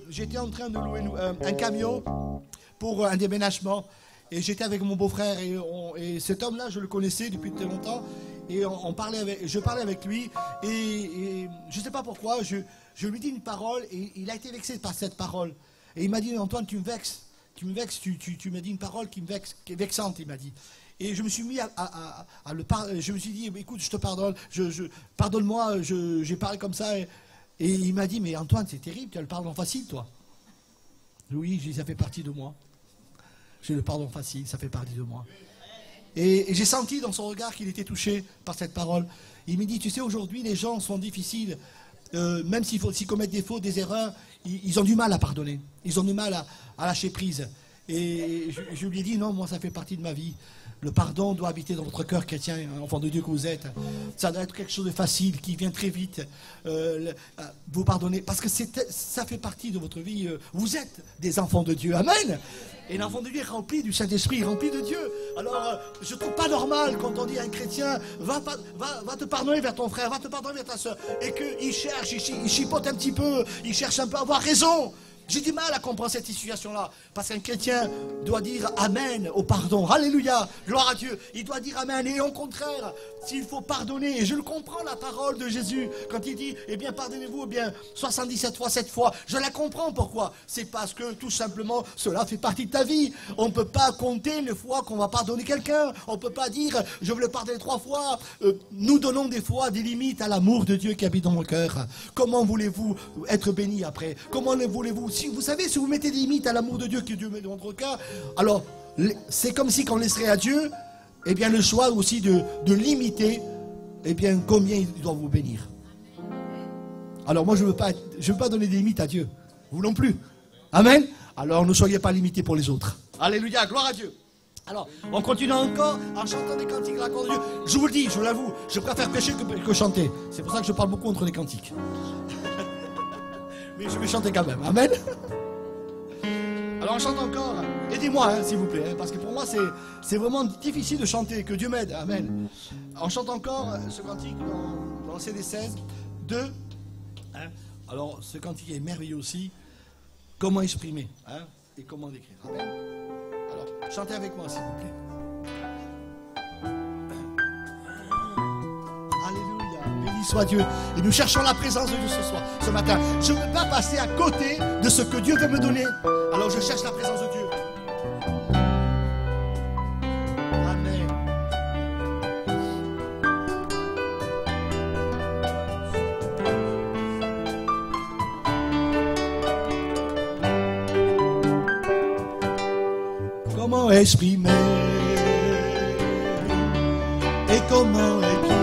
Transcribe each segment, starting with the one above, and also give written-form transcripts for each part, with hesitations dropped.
j'étais en train de louer un camion pour un déménagement. Et j'étais avec mon beau-frère et cet homme-là, je le connaissais depuis très longtemps. Et je parlais avec lui et je ne sais pas pourquoi, je lui dis une parole et il a été vexé par cette parole. Et il m'a dit, Antoine, tu me vexes, tu m'as dit une parole qui est vexante, il m'a dit. Et je me suis mis à le parler, je me suis dit, écoute, je te pardonne, pardonne-moi, j'ai parlé comme ça. Et il m'a dit, mais Antoine, c'est terrible, tu as le pardon facile, toi. Oui, ça fait partie de moi. J'ai le pardon facile, ça fait partie de moi. Et j'ai senti dans son regard qu'il était touché par cette parole. Il me dit, tu sais, aujourd'hui, les gens sont difficiles. Même s'ils commettent des fautes, des erreurs, ils ont du mal à pardonner. Ils ont du mal à lâcher prise. Et je lui ai dit, non, moi, ça fait partie de ma vie. Le pardon doit habiter dans votre cœur chrétien, enfant de Dieu que vous êtes. Ça doit être quelque chose de facile, qui vient très vite. Vous pardonnez, parce que ça fait partie de votre vie. Vous êtes des enfants de Dieu. Amen. Et l'enfant de Dieu est rempli du Saint-Esprit, rempli de Dieu. Alors, je ne trouve pas normal quand on dit à un chrétien, va te pardonner vers ton frère, va te pardonner vers ta soeur, et qu'il cherche, il chipote un petit peu, il cherche un peu à avoir raison. J'ai du mal à comprendre cette situation-là, parce qu'un chrétien doit dire Amen au pardon. Alléluia, gloire à Dieu. Il doit dire Amen. Et au contraire, s'il faut pardonner, et je le comprends la parole de Jésus, quand il dit, eh bien pardonnez-vous, eh bien 77 fois, 7 fois. Je la comprends, pourquoi? C'est parce que tout simplement, cela fait partie de ta vie. On ne peut pas compter les fois qu'on va pardonner quelqu'un. On ne peut pas dire, je veux le pardonner 3 fois. Nous donnons des fois des limites à l'amour de Dieu qui habite dans mon cœur. Comment voulez-vous être béni après? Comment voulez-vous? Si vous savez, si vous mettez des limites à l'amour de Dieu que Dieu met dans votre cœur, alors c'est comme si qu'on laisserait à Dieu, eh bien le choix aussi de limiter, eh bien combien il doit vous bénir. Alors moi je veux pas donner des limites à Dieu, vous non plus. Amen. Alors ne soyez pas limités pour les autres. Alléluia, gloire à Dieu. Alors, on continue encore en chantant des cantiques à la gloire de Dieu. Je vous le dis, je l'avoue, je préfère prêcher que chanter. C'est pour ça que je parle beaucoup entre les cantiques. Mais je vais chanter quand même. Amen. Alors on chante encore. Aidez-moi, hein, s'il vous plaît, hein, parce que pour moi c'est vraiment difficile de chanter. Que Dieu m'aide. Amen. On chante encore ce cantique dans CD 16, 2. Hein. Alors ce cantique est merveilleux aussi. Comment exprimer, hein, et comment décrire. Amen. Alors chantez avec moi, s'il vous plaît. Soit Dieu. Et nous cherchons la présence de Dieu ce matin. Je ne veux pas passer à côté de ce que Dieu veut me donner. Alors je cherche la présence de Dieu. Amen. Comment exprimer et comment écrire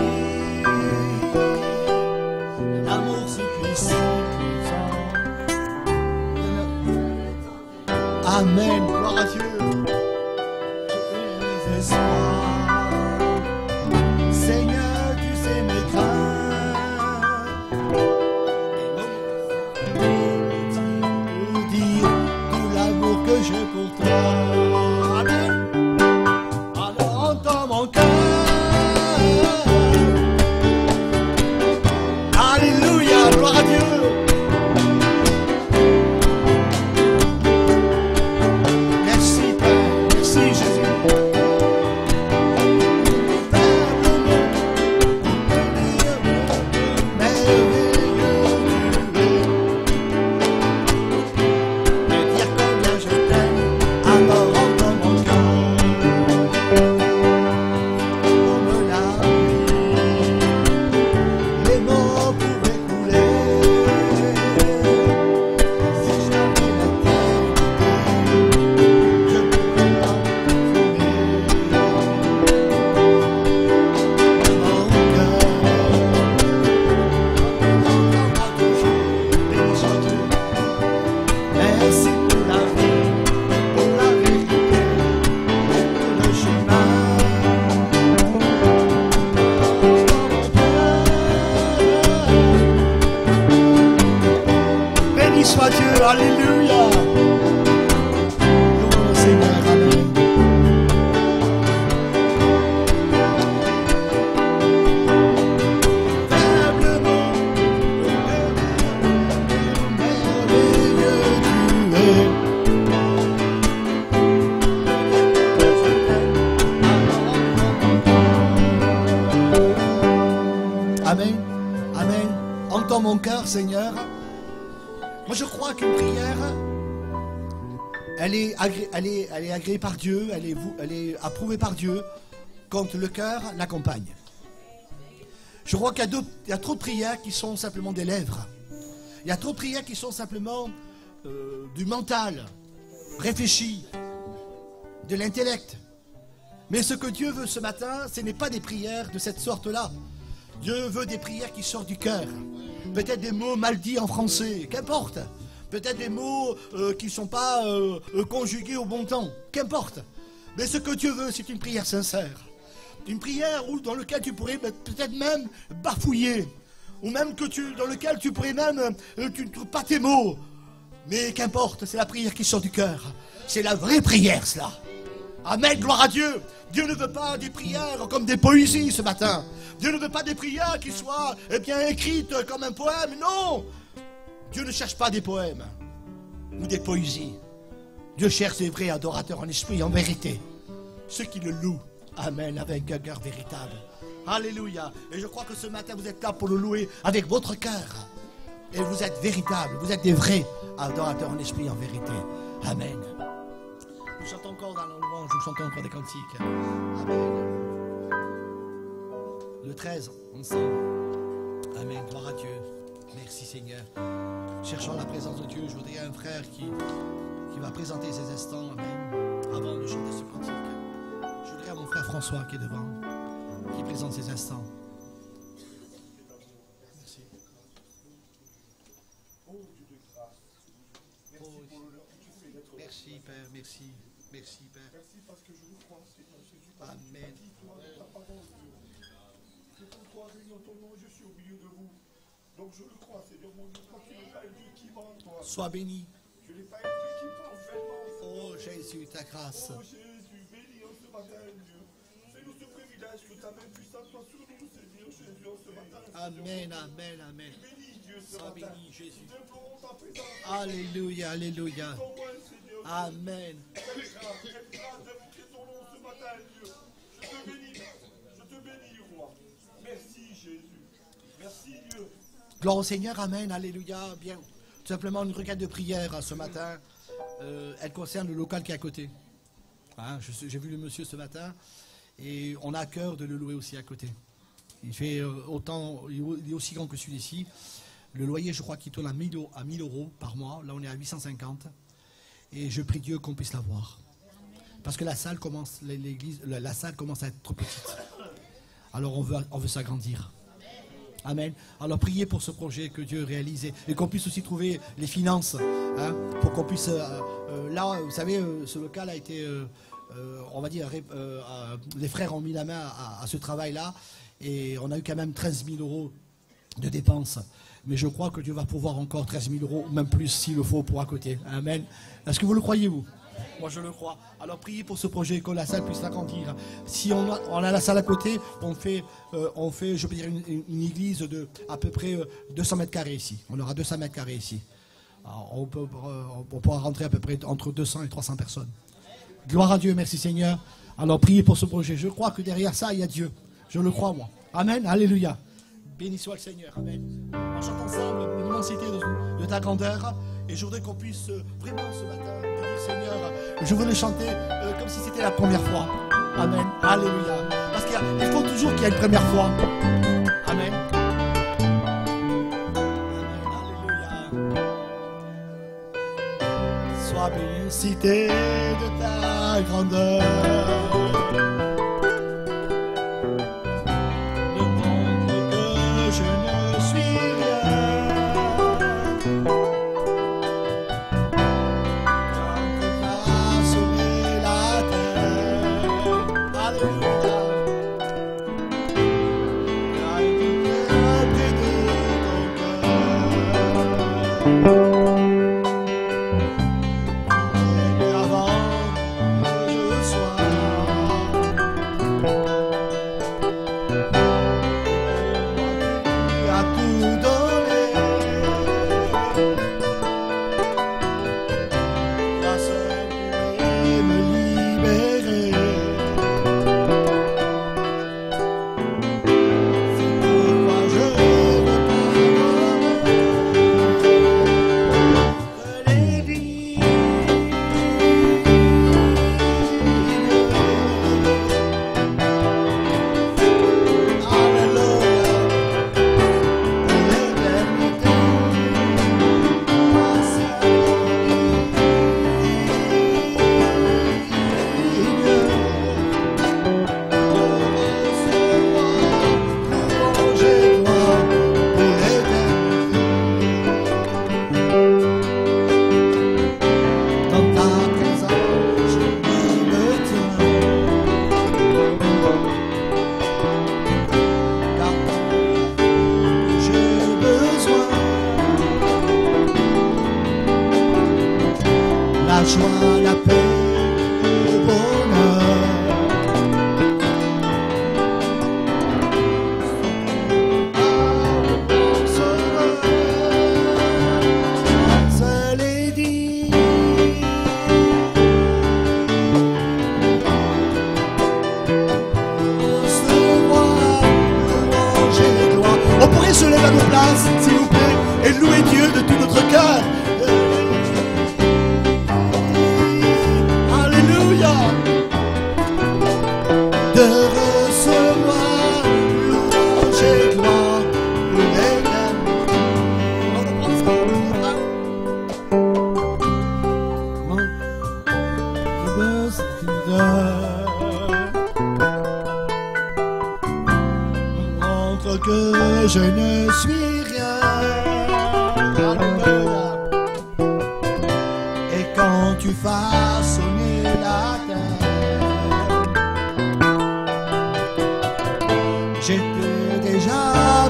Amen, gloire à Dieu. Seigneur, tu sais mes craintes. Pour dire tout l'amour que j'ai pour toi. Amen. Alors entends mon cœur. Alléluia, gloire à Dieu. Merci Père. Amen. Amen. Entends mon cœur, Seigneur. Moi, je crois qu'une prière, elle est agréée par Dieu, elle est approuvée par Dieu quand le cœur l'accompagne. Je crois qu'il y a trop de prières qui sont simplement des lèvres. Il y a trop de prières qui sont simplement du mental, réfléchi, de l'intellect. Mais ce que Dieu veut ce matin, ce n'est pas des prières de cette sorte-là. Dieu veut des prières qui sortent du cœur. Peut-être des mots mal dits en français, qu'importe. Peut-être des mots qui ne sont pas conjugués au bon temps, qu'importe. Mais ce que Dieu veut, c'est une prière sincère. Une prière dans laquelle tu pourrais peut-être même bafouiller. Ou même dans lequel tu pourrais même, tu ne trouves pas tes mots. Mais qu'importe, c'est la prière qui sort du cœur. C'est la vraie prière, cela. Amen, gloire à Dieu. Dieu ne veut pas des prières comme des poésies ce matin. Dieu ne veut pas des prières qui soient écrites comme un poème. Non. Dieu ne cherche pas des poèmes ou des poésies. Dieu cherche des vrais adorateurs en esprit et en vérité. Ceux qui le louent. Amen, avec un cœur véritable. Alléluia. Et je crois que ce matin, vous êtes là pour le louer avec votre cœur. Et vous êtes véritables. Vous êtes des vrais adorateurs en esprit et en vérité. Amen. Nous chantons encore dans la louange, nous chantons encore des cantiques. Amen. Le 13, ensemble. Amen, gloire à Dieu. Merci Seigneur. Cherchant la présence de Dieu, je voudrais un frère qui va présenter ses instants. Amen. Avant de chanter ce cantique. Je voudrais à mon frère François qui est devant, qui présente ses instants. Merci. Oh Dieu de grâce. Merci pour l'honneur que tu fais d'être là. Merci Père, merci. Merci Père. Merci parce que je vous crois, Seigneur Jésus. Amen. Dis-toi de ta parole, Dieu. Je pour toi, réunis en ton nom, je suis au milieu de vous. Donc je le crois, Seigneur mon Dieu, quand tu n'es pas un Dieu qui ment, toi. Sois béni. Je n'ai pas un Dieu qui parle vraiment. Oh Jésus, ta grâce. Oh Jésus, bénis en ce matin, Dieu. Fais-nous ce privilège que ta main puissante soit sur nous, Seigneur Jésus, en ce matin. Amen, amen, amen. Bénis Dieu ce matin. Sois béni, Jésus. Nous implorons ta présence. Alléluia, alléluia. Amen. Quelle grâce d'invoquer ton nom ce matin, Dieu. Je te bénis, roi. Merci, Jésus. Merci, Dieu. Gloire au Seigneur, amen, alléluia. Bien, tout simplement une requête de prière ce matin. Elle concerne le local qui est à côté. Hein, j'ai vu le monsieur ce matin et on a à cœur de le louer aussi à côté. Il fait il est aussi grand que celui-ci. Le loyer, je crois qu'il tourne à 1000 euros par mois. Là, on est à 850. Et je prie Dieu qu'on puisse la voir. Parce que la salle commence, la salle commence à être trop petite. Alors on veut s'agrandir. Amen. Alors priez pour ce projet que Dieu réalise et qu'on puisse aussi trouver les finances. Hein, pour qu'on puisse... là, vous savez, ce local a été... on va dire, les frères ont mis la main à ce travail-là. Et on a eu quand même 13 000 euros de dépenses. Mais je crois que Dieu va pouvoir encore 13 000 euros, même plus s'il le faut pour à côté. Amen. Est-ce que vous le croyez, vous? Moi, je le crois. Alors, priez pour ce projet, que la salle puisse s'agrandir. Si on a la salle à côté, on fait je peux dire, une église de à peu près 200 mètres carrés ici. On aura 200 mètres carrés ici. Alors, on pourra rentrer à peu près entre 200 et 300 personnes. Gloire à Dieu, merci Seigneur. Alors, priez pour ce projet. Je crois que derrière ça, il y a Dieu. Je le crois, moi. Amen. Alléluia. Béni soit le Seigneur. Amen. On chante ensemble l'immensité de ta grandeur. Et je voudrais qu'on puisse vraiment ce matin dire Seigneur, je veux le chanter comme si c'était la première fois. Amen. Alléluia. Parce qu'il faut toujours qu'il y ait une première fois. Amen. Amen. Alléluia. Sois béni, cité de ta grandeur. Avant que je sois nos places, s'il vous plaît, et louer Dieu de tout notre cœur. Alléluia. De recevoir louange et gloire pour l'éternité. On reprend ça, montre que je ne suis rien. Alléluia. Et quand tu fasses sonner la terre, j'étais déjà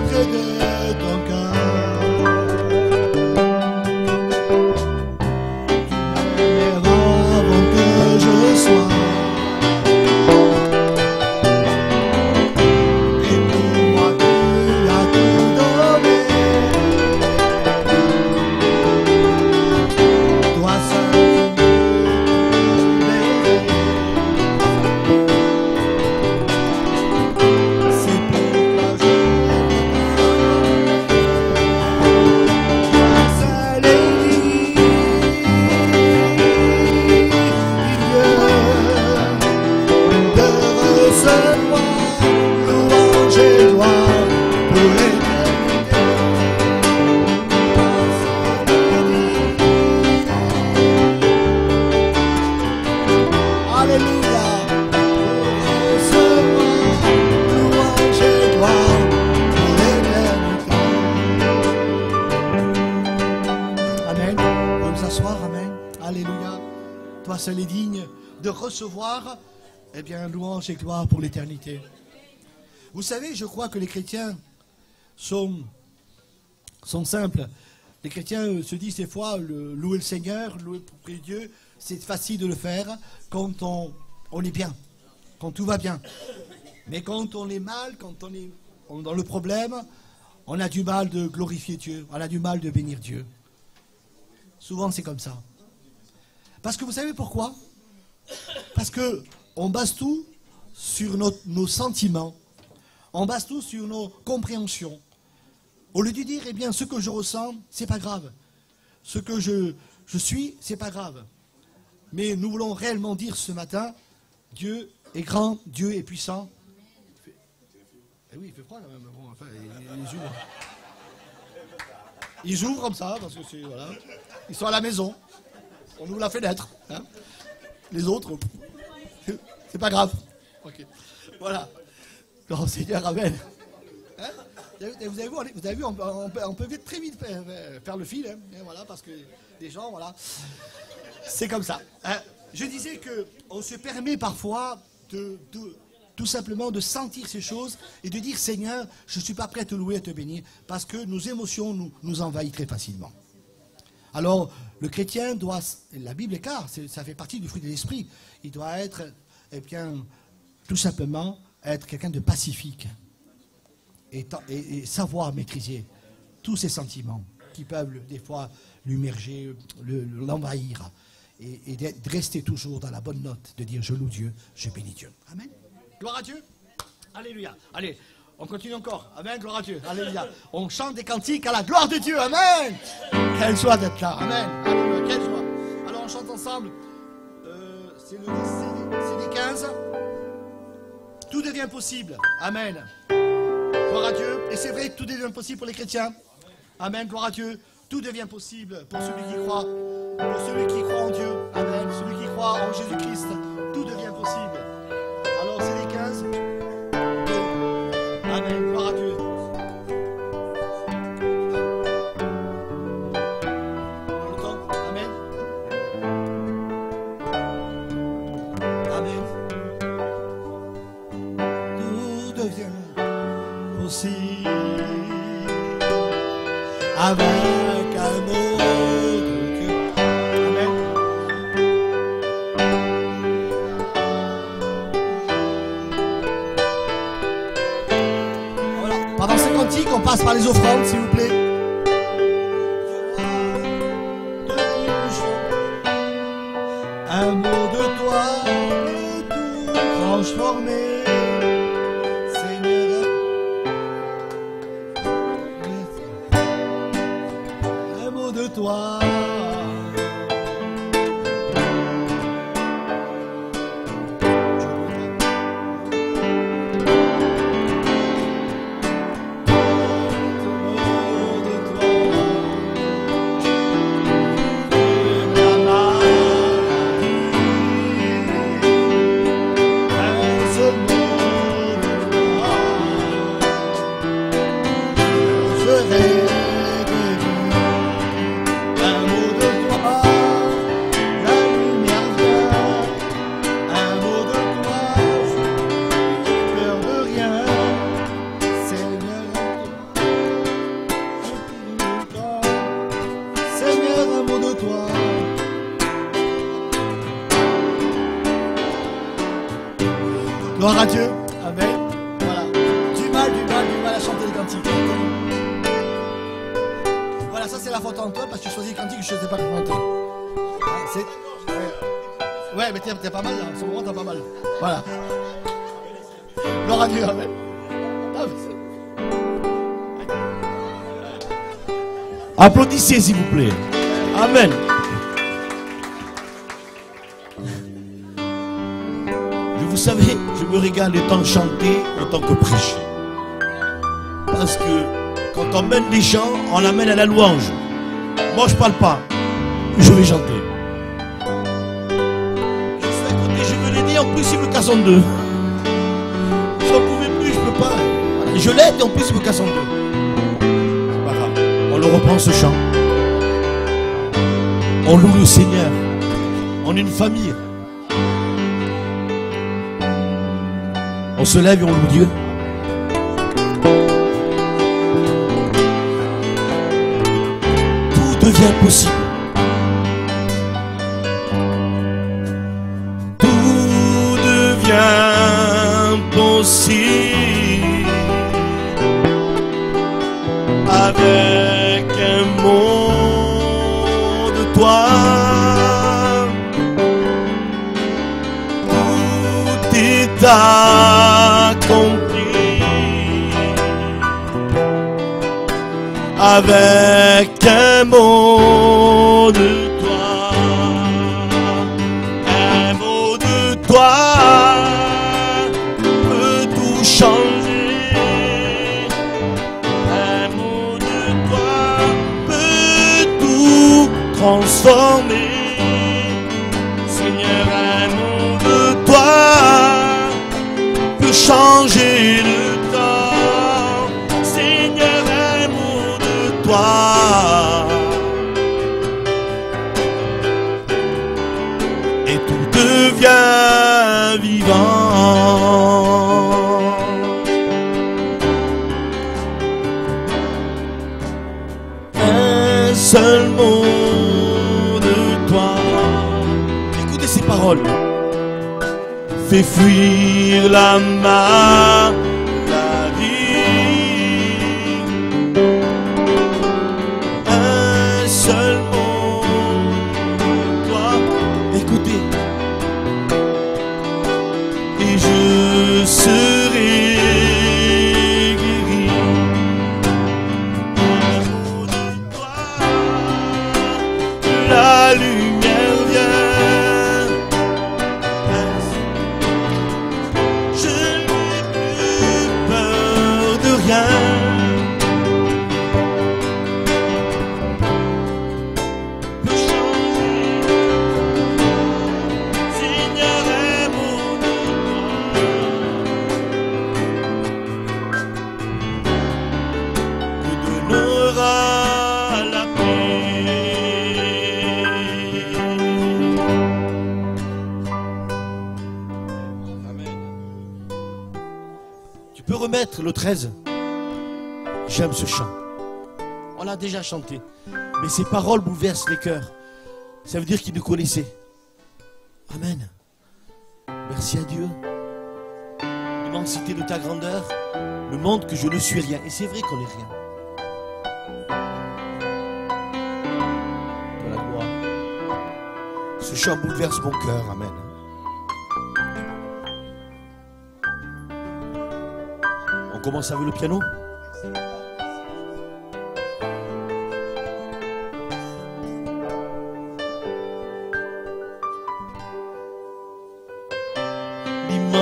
près de ton cœur. Tu m'aimeras avant que je sois. Et pour moi tu as tout donné. Toi seul tu m'aimes. C'est pourquoi je seul est de recevoir louange et gloire pour l'éternité. Alléluia. Pour recevoir louange et gloire pour l'éternité. Amen. On va nous asseoir. Amen. Alléluia. Toi seul est digne de recevoir, eh bien, louange et gloire pour l'éternité. Vous savez, je crois que les chrétiens sont simples. Les chrétiens se disent des fois, louer le Seigneur, louer pour prier Dieu, c'est facile de le faire quand on est bien, quand tout va bien. Mais quand on est mal, quand on est dans le problème, on a du mal de glorifier Dieu, on a du mal de bénir Dieu. Souvent c'est comme ça. Parce que vous savez pourquoi? Parce que on base tout sur nos sentiments, on base tout sur nos compréhensions. Au lieu de dire, eh bien, ce que je ressens, c'est pas grave. Ce que je suis, c'est pas grave. Mais nous voulons réellement dire ce matin, Dieu est grand, Dieu est puissant. Eh oui, il fait froid quand même. Bon, enfin, ils ouvrent. Ils ouvrent comme ça, parce que c'est, voilà. Ils sont à la maison. On ouvre la fenêtre. Hein. Les autres, c'est pas grave. Ok. Voilà. Grand Seigneur, amen. Hein? Vous avez vu, on peut vite, très vite faire le fil, hein, voilà, parce que les gens, voilà, c'est comme ça. Hein. Je disais qu'on se permet parfois tout simplement de sentir ces choses et de dire, Seigneur, je ne suis pas prêt à te louer, à te bénir, parce que nos émotions nous envahissent très facilement. Alors, le chrétien doit, la Bible est claire, ça fait partie du fruit de l'esprit, il doit être, eh bien, tout simplement, être quelqu'un de pacifique. Et savoir maîtriser tous ces sentiments qui peuvent des fois l'immerger, l'envahir, et de rester toujours dans la bonne note, de dire je loue Dieu, je bénis Dieu. Amen. Gloire à Dieu. Alléluia. Allez, on continue encore. Amen, gloire à Dieu. Alléluia. On chante des cantiques à la gloire de Dieu. Amen. Quelle joie d'être là. Amen. Alléluia. Quelle joie. Alors on chante ensemble. C'est le CD 15. Tout devient possible. Amen. Gloire à Dieu. Et c'est vrai que tout devient possible pour les chrétiens. Amen. Gloire à Dieu. Tout devient possible pour celui qui croit. Pour celui qui croit en Dieu. Amen. Celui qui croit en Jésus-Christ. Tout devient possible. Alors c'est les 15. Amen. Gloire à Dieu. On l'entend. Amen. Amen. Tout devient possible avec un mot de cœur. Amen. Voilà. Pendant ces cantiques, on passe par les offrandes, s'il vous plaît. Un mot de toi peut tout transformer. Seigneur, toi. Gloire à Dieu. Amen. Voilà. Du mal à chanter les cantiques. Voilà, ça c'est la faute en toi parce que tu choisis les cantiques que je ne sais pas chanter. Ouais, mais t'es pas mal là. En ce moment, t'es pas mal. Voilà. Gloire à Dieu. Amen. Applaudissez s'il vous plaît. Amen. Vous savez, je me régale autant chanter autant que prêcher. Parce que quand on mène les gens, on l'amène à la louange. Moi je parle pas, je vais chanter. Je suis à côté, je veux l'aider, en plus il me casse en deux. J'en pouvais plus, je peux pas. Voilà. Je l'aide et en plus il me casse en deux. Voilà. On le reprend ce chant. On loue le Seigneur. On est une famille. On se lève et on loue Dieu. Tout devient possible. Tout devient possible avec un mot de toi. Tout est accompli avec un mot de toi. Un mot de toi peut tout changer. Un mot de toi peut tout transformer. Seigneur, un mot de toi peut changer le temps. Seigneur, un mot de toi et tout devient vivant. Un seul mot de toi. Écoutez ces paroles. Fais fuir la maladie. Un seul mot de toi. Écoutez. Et je serai guéri. Un mot de toi. La lumière vient. Tu peux remettre le 13. J'aime ce chant. On l'a déjà chanté. Mais ces paroles bouleversent les cœurs. Ça veut dire qu'il nous connaissait. Amen. Merci à Dieu. L'immensité de ta grandeur me montre que je ne suis rien. Et c'est vrai qu'on n'est rien. Pour la gloire. Ce chant bouleverse mon cœur. Amen. On commence avec le piano.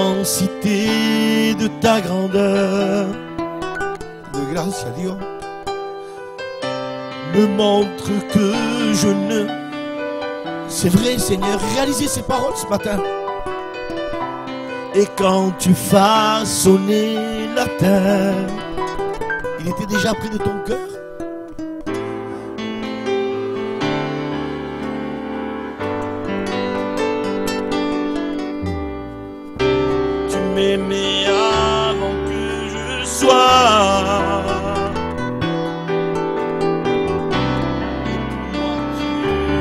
l'immensité de ta grandeur Doy gracias a Dios. me montre que je ne... C'est vrai, Seigneur, réalisez ces paroles ce matin. Et quand tu façonnais la terre, il était déjà près de ton cœur. Tu m'aimais avant que je sois.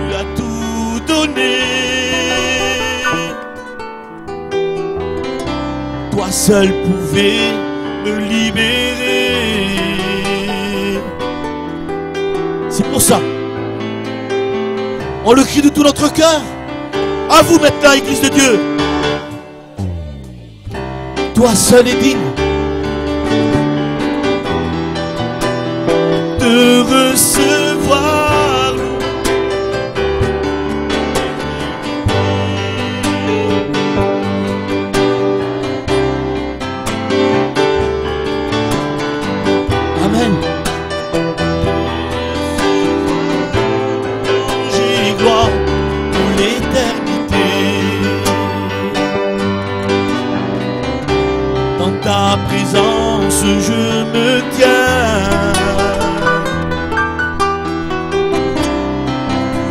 Tu as tout donné. Toi seul pouvais me libérer. C'est pour ça. On le crie de tout notre cœur. À vous maintenant, Église de Dieu. Toi seul est digne de recevoir. Amen. J'ai gloire pour l'éternité. Dans ta présence, je me tiens.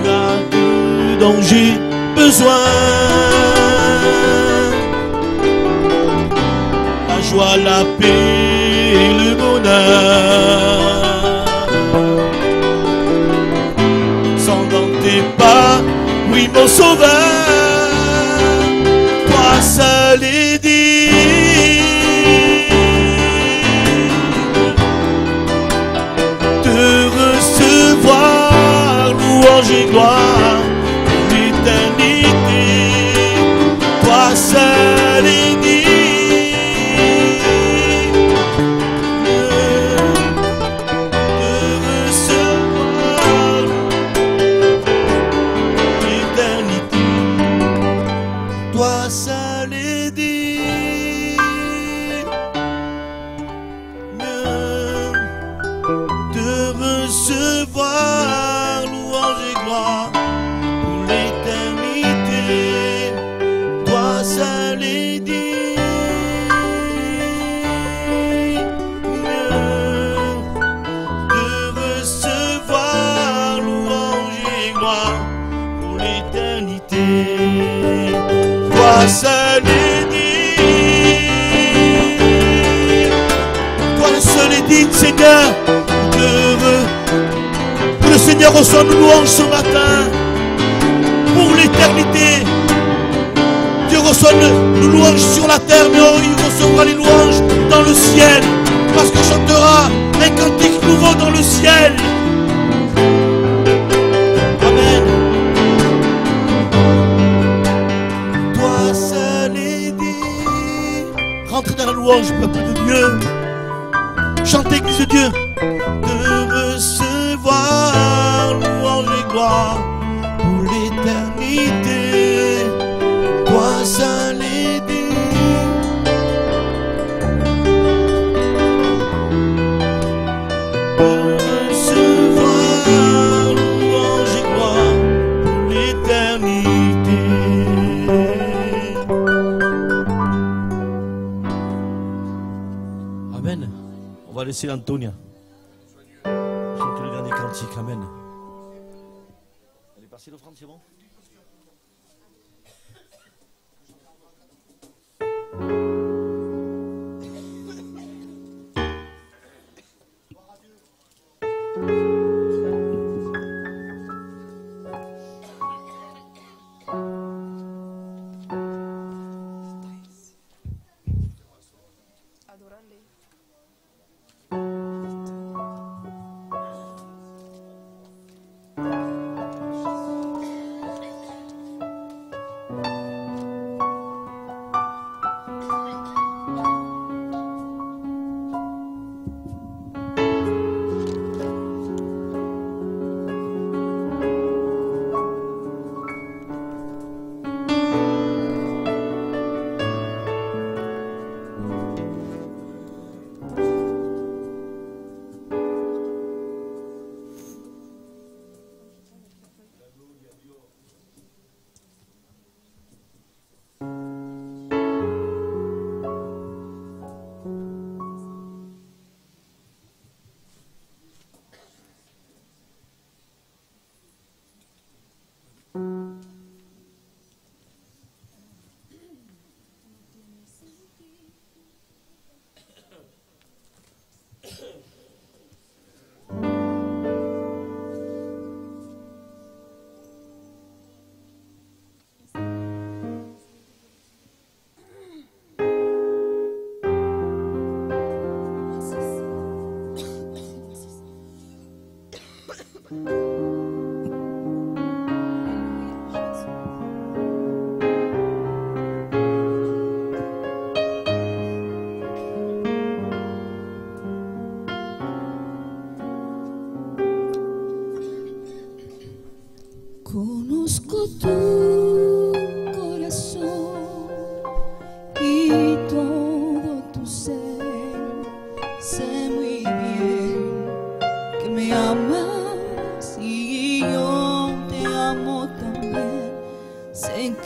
Tu as tout dont j'ai besoin. La joie, la paix et le bonheur. Sans dans tes pas, oui mon sauveur. Toi seul est digne de recevoir louange et gloire pour l'éternité. Toi seul est digne de recevoir l'éternité. Toi seul est digne de recevoir louange et gloire pour l'éternité. Toi seul est digne de recevoir louange et gloire pour l'éternité. Toi seul est digne. Toi le seul est digne, Seigneur. Que le Seigneur reçoive nos louanges ce matin pour l'éternité. Dieu reçoit nos louanges sur la terre, mais il recevra les louanges dans le ciel, parce qu'on chantera un cantique nouveau dans le ciel. Amen. Toi seul est digne. Rentrez dans la louange, peuple de Dieu. Chantez, Église de Dieu. De recevoir louange et gloire pour l'éternité. Toi seul est digne de recevoir louange et gloire pour l'éternité. Amen. On va laisser l'Antonia chanter le dernier cantique. Amen. Elle est passée l'offrande, c'est bon?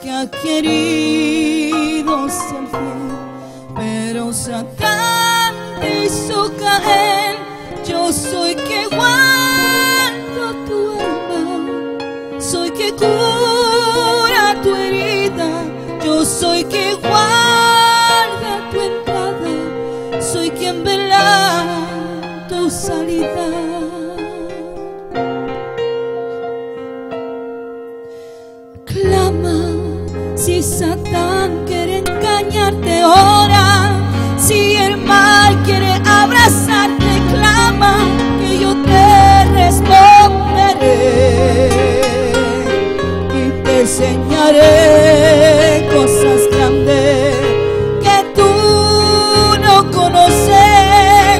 que ha querido ser fiel, pero Satán te hizo caer. Yo soy que guardo tu alma, soy que cura tu herida, yo soy que guarda tu entrada, soy quien vela tu salida. Clama si Satán quiere engañarte, ora si el mal quiere abrazarte, clama que yo te responderé y te enseñaré cosas grandes que tú no conoces.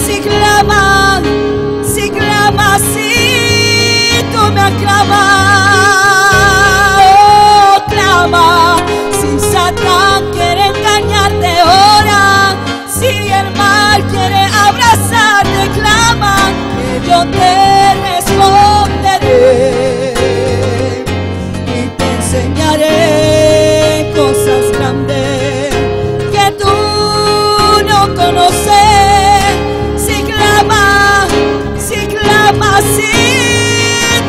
Si clamas, si clamas, si tú me aclamas, oh, clama. Si Satán quiere engañarte, ora. Si el mal quiere abrazarte, clama que yo te responderé y te enseñaré cosas grandes que tú no conoces. Si clamas, si clamas, si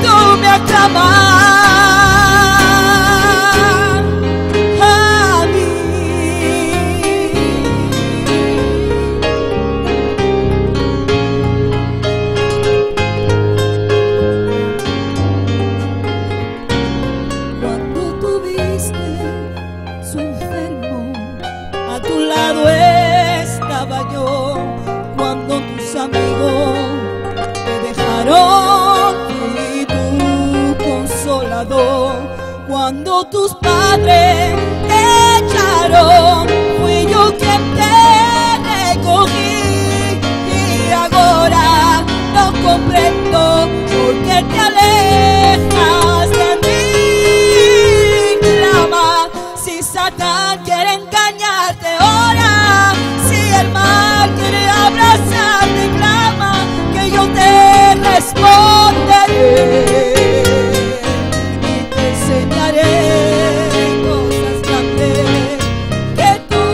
tú me aclamas. Amigos te dejaron, fui tu consolador. Cuando tus padres te echaron, fui yo quien te recogí. Y ahora no comprendo por qué te alejas de mí. Clama si Satán quiere engañarte, ora. Si el mal quiere abrazarte, clama que yo te responderé y te enseñaré cosas grandes que tú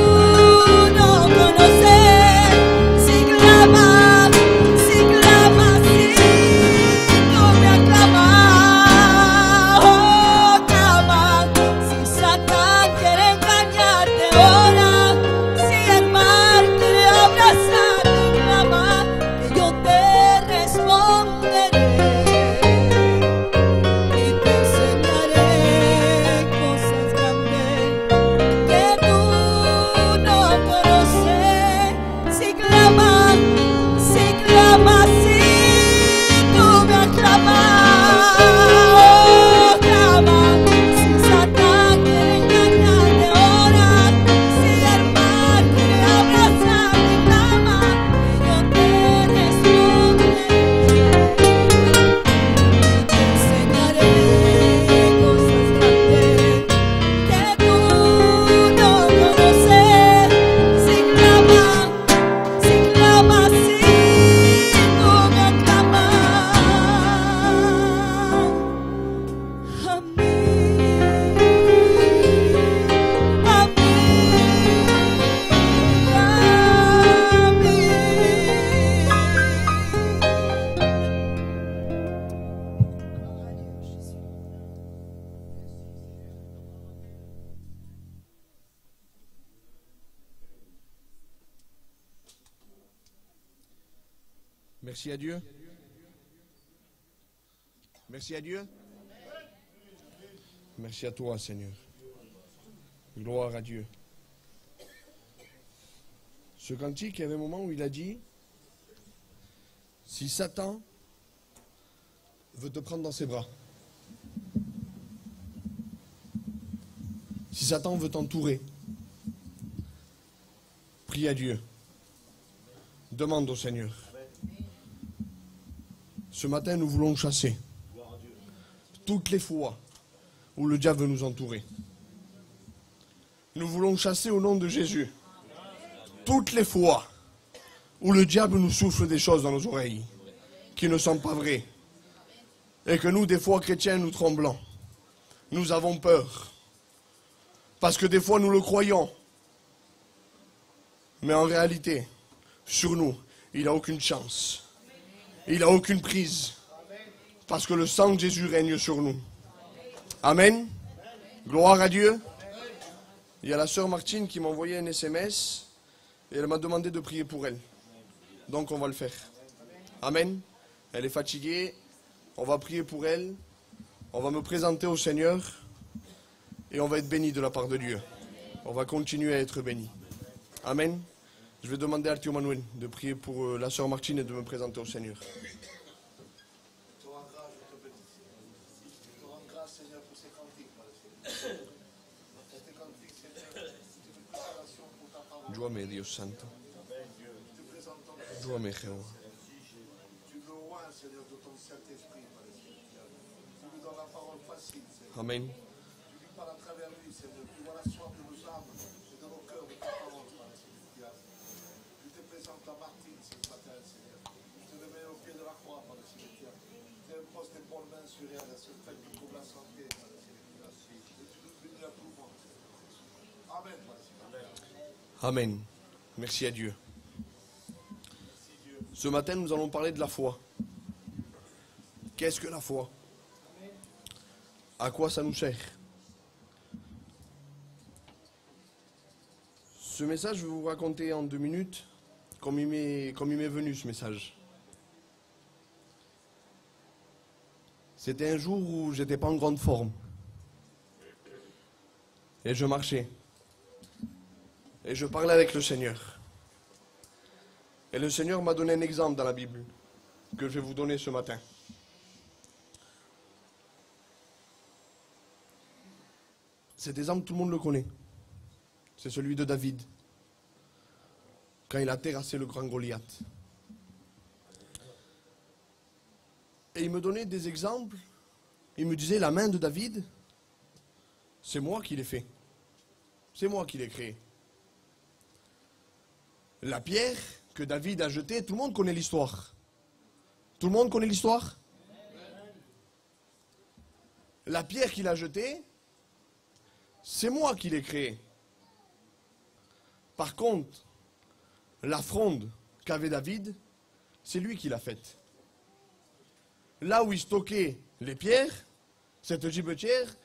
no conoces. Si clamas, si clamas, si tú me aclamas, oh, clama. Si Satán quiere engañarte, ora. Si el mal quiere abrazarte, clama que yo te responderé y te enseñaré cosas grandes que tú no conoces. Si clamas, si clamas, si tú me aclamas, oh, clama. Si Satán quiere engañarte, ora. Si el mal quiere abrazarte, clama que yo te responderé y te enseñaré cosas grandes que tú no conoces. Si clamas, si clamas, si tú me aclamas, a mí, a mí, Merci à Dieu. Merci à Dieu. Merci à toi, Seigneur. Gloire à Dieu. Ce cantique, il y avait un moment où il a dit, si Satan veut te prendre dans ses bras, si Satan veut t'entourer, prie à Dieu. Demande au Seigneur. Ce matin, nous voulons chasser toutes les fois où le diable veut nous entourer. Nous voulons chasser au nom de Jésus toutes les fois où le diable nous souffle des choses dans nos oreilles qui ne sont pas vraies. Et que nous, des fois, chrétiens, nous tremblons. Nous avons peur. Parce que des fois nous le croyons. Mais en réalité, sur nous, il n'a aucune chance. Il n'a aucune prise. Parce que le sang de Jésus règne sur nous. Amen. Gloire à Dieu. Il y a la sœur Martine qui m'a envoyé un SMS et elle m'a demandé de prier pour elle. Donc on va le faire. Amen. Elle est fatiguée. On va prier pour elle. On va me présenter au Seigneur. Et on va être béni de la part de Dieu. On va continuer à être béni. Amen. Je vais demander à Théo Manuel de prier pour la sœur Martine et de me présenter au Seigneur. Ayúdame, Dios Santo. Ayúdame, Jehová. Amen. Amen. Merci à Dieu. Ce matin, nous allons parler de la foi. Qu'est-ce que la foi? À quoi ça nous sert? Ce message, je vais vous raconter en 2 minutes comme il m'est venu ce message. C'était un jour où j'étais pas en grande forme. Et je marchais. Et je parlais avec le Seigneur. Et le Seigneur m'a donné un exemple dans la Bible que je vais vous donner ce matin. Cet exemple, tout le monde le connaît. C'est celui de David. Quand il a terrassé le grand Goliath. Et il me donnait des exemples. Il me disait, la main de David, c'est moi qui l'ai fait. C'est moi qui l'ai créé. La pierre que David a jetée, tout le monde connaît l'histoire. Tout le monde connaît l'histoire? La pierre qu'il a jetée, c'est moi qui l'ai créée. Par contre, la fronde qu'avait David, c'est lui qui l'a faite. Là où il stockait les pierres, cette gibetière,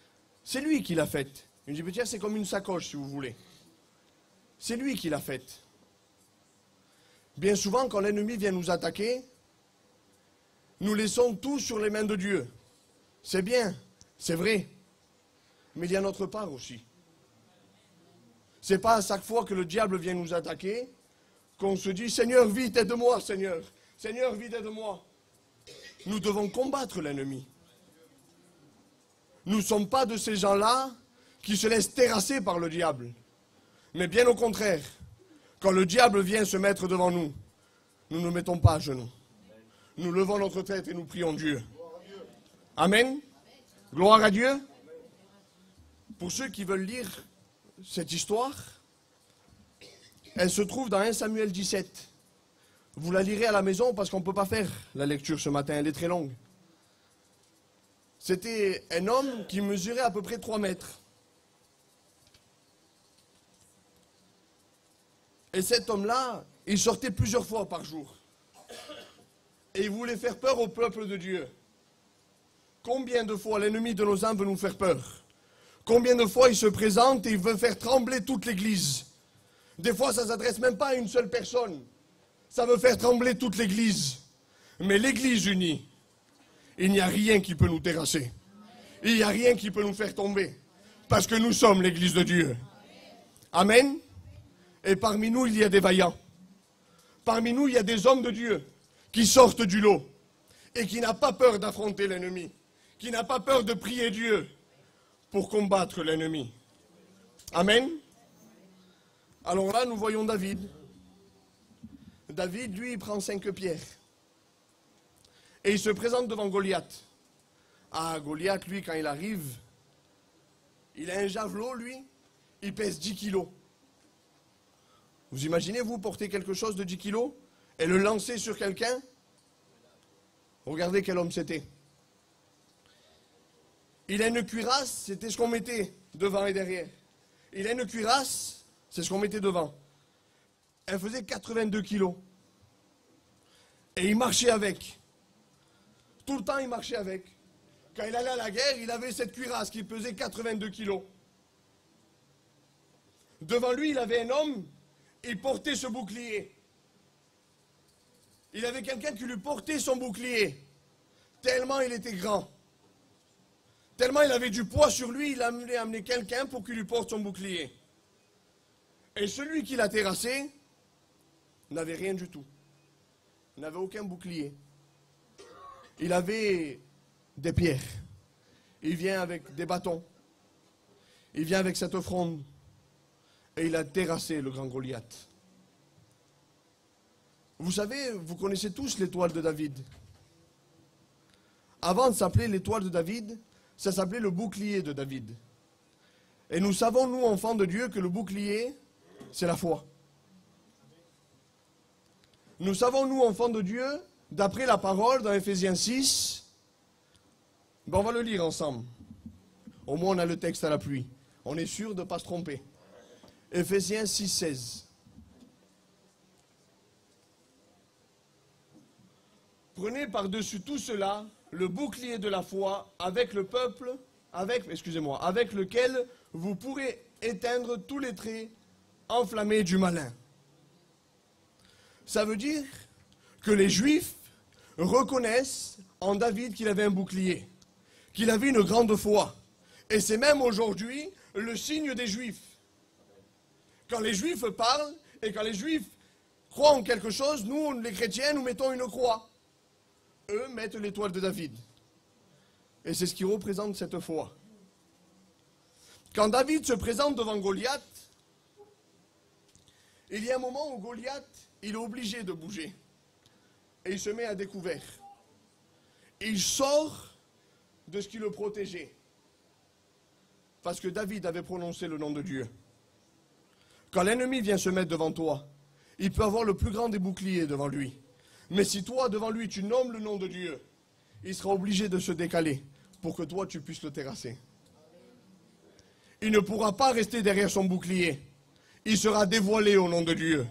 c'est lui qui l'a faite. Une gibetière, c'est comme une sacoche, si vous voulez. C'est lui qui l'a faite. Bien souvent, quand l'ennemi vient nous attaquer, nous laissons tout sur les mains de Dieu. C'est bien, c'est vrai. Mais il y a notre part aussi. C'est pas à chaque fois que le diable vient nous attaquer qu'on se dit « Seigneur, vite, aide-moi, Seigneur. Seigneur, vite, aide-moi. » Nous devons combattre l'ennemi. Nous ne sommes pas de ces gens-là qui se laissent terrasser par le diable. Mais bien au contraire, quand le diable vient se mettre devant nous, nous ne nous mettons pas à genoux. Nous levons notre tête et nous prions Dieu. Amen. Gloire à Dieu. Pour ceux qui veulent lire cette histoire, elle se trouve dans 1 Samuel 17. Vous la lirez à la maison parce qu'on ne peut pas faire la lecture ce matin, elle est très longue. C'était un homme qui mesurait à peu près 3 mètres. Et cet homme-là, il sortait plusieurs fois par jour. Et il voulait faire peur au peuple de Dieu. Combien de fois l'ennemi de nos âmes veut nous faire peur? Combien de fois il se présente et il veut faire trembler toute l'église? Des fois, ça ne s'adresse même pas à une seule personne. Ça veut faire trembler toute l'église. Mais l'église unie, il n'y a rien qui peut nous terrasser. Il n'y a rien qui peut nous faire tomber. Parce que nous sommes l'église de Dieu. Amen. Et parmi nous, il y a des vaillants. Parmi nous, il y a des hommes de Dieu qui sortent du lot et qui n'ont pas peur d'affronter l'ennemi, qui n'ont pas peur de prier Dieu pour combattre l'ennemi. Amen. Alors là, nous voyons David. David, lui, il prend 5 pierres. Et il se présente devant Goliath. Ah, Goliath, lui, quand il arrive, il a un javelot, lui, il pèse 10 kilos. Vous imaginez, vous, porter quelque chose de 10 kilos et le lancer sur quelqu'un? Regardez quel homme c'était. Il a une cuirasse, c'était ce qu'on mettait devant et derrière. Il a une cuirasse, c'est ce qu'on mettait devant. Elle faisait 82 kilos. Et il marchait avec. Tout le temps, il marchait avec. Quand il allait à la guerre, il avait cette cuirasse qui pesait 82 kilos. Devant lui, il avait un homme, il portait ce bouclier. Il avait quelqu'un qui lui portait son bouclier. Tellement il était grand. Tellement il avait du poids sur lui, il a amené quelqu'un pour qu'il lui porte son bouclier. Et celui qui l'a terrassé n'avait rien du tout. Il n'avait aucun bouclier. Il avait des pierres. Il vient avec des bâtons. Il vient avec cette fronde. Et il a terrassé le grand Goliath. Vous savez, vous connaissez tous l'étoile de David. Avant de s'appeler l'étoile de David, ça s'appelait le bouclier de David. Et nous savons, nous, enfants de Dieu, que le bouclier, c'est la foi. Nous savons, nous, enfants de Dieu, d'après la parole dans Ephésiens 6, on va le lire ensemble. Au moins, on a le texte à l'appui. On est sûr de ne pas se tromper. Ephésiens 6, 16. Prenez par-dessus tout cela le bouclier de la foi avec lequel vous pourrez éteindre tous les traits enflammés du malin. Ça veut dire que les Juifs reconnaissent en David qu'il avait un bouclier, qu'il avait une grande foi. Et c'est même aujourd'hui le signe des Juifs. Quand les Juifs parlent et quand les Juifs croient en quelque chose, nous, les chrétiens, nous mettons une croix. Eux mettent l'étoile de David. Et c'est ce qui représente cette foi. Quand David se présente devant Goliath, il y a un moment où Goliath, il est obligé de bouger. Et il se met à découvert. Il sort de ce qui le protégeait. Parce que David avait prononcé le nom de Dieu. Quand l'ennemi vient se mettre devant toi, il peut avoir le plus grand des boucliers devant lui. Mais si toi, devant lui, tu nommes le nom de Dieu, il sera obligé de se décaler pour que toi, tu puisses le terrasser. Il ne pourra pas rester derrière son bouclier. Il sera dévoilé au nom de Dieu.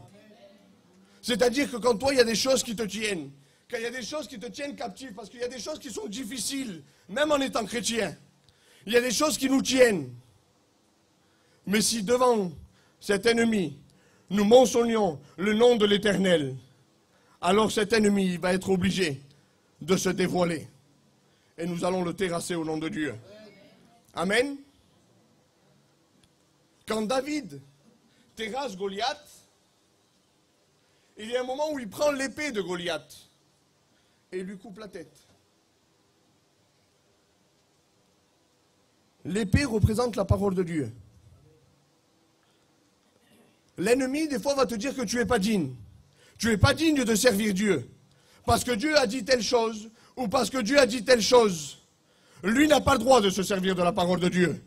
C'est-à-dire que quand toi, il y a des choses qui te tiennent, quand il y a des choses qui te tiennent captif, parce qu'il y a des choses qui sont difficiles, même en étant chrétien, il y a des choses qui nous tiennent. Mais si devant cet ennemi, nous mentionnons le nom de l'Éternel, alors cet ennemi va être obligé de se dévoiler. Et nous allons le terrasser au nom de Dieu. Amen. Quand David terrasse Goliath, il y a un moment où il prend l'épée de Goliath et lui coupe la tête. L'épée représente la parole de Dieu. L'ennemi, des fois, va te dire que tu n'es pas digne. Tu n'es pas digne de servir Dieu. Parce que Dieu a dit telle chose, ou parce que Dieu a dit telle chose. Lui n'a pas le droit de se servir de la parole de Dieu.